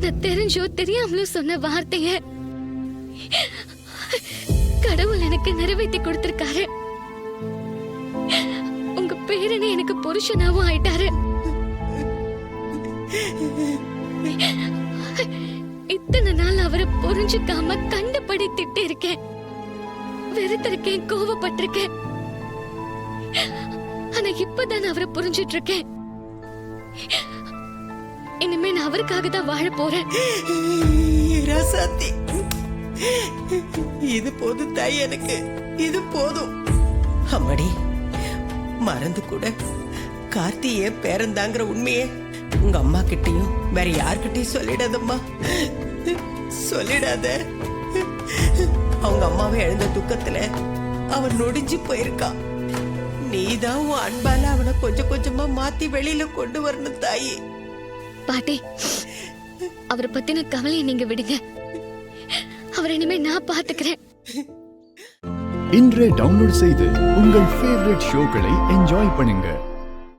நான் தெரிஞ்சோ தெரியாமலோ சொன்ன வார்த்தைய கடவுள் எனக்கு நிறைவேற்றி கொடுத்திருக்காரு. உங்க பேரனே எனக்கு புருஷனாவும் ஆயிட்டாரு. இத்தனை நாள் அவரை புரிஞ்சுக்காம கண்டபடி திட்டி இருக்கேன், வெறுத்திருக்கேன், கோவப்பட்டிருக்கேன். ஆனா இப்பதான் அவரை புரிஞ்சிட்டு இருக்கேன். இனிமே நான் அவருக்காக தான் வாழ போறேன். இது போதும் தாய், எனக்கு இது போதும். அம்மாடி, மறந்து கூட கார்த்தியே பேரந்தாங்கிற உண்மையே உங்க அம்மா கிட்டயும் வேற யார்கிட்டயும் சொல்லிடாதம்மா, சொல்லிடாத. அவங்க அம்மாவை எழுந்த துக்கத்துல அவன் நொடிஞ்சு போயிருக்கான். நீதான் உன் அன்பால அவனை கொஞ்சம் கொஞ்சமா மாத்தி வெளியில கொண்டு வரணும் தாயி. பாட்டி, அவரை பத்தின கவலையை நீங்க விடுங்க. அவரை இனிமே நான் பாத்துக்கிறேன். இன்றே டவுன்லோட் செய்து உங்கள் ஃபேவரட் ஷோக்களை என்ஜாய் பண்ணுங்க.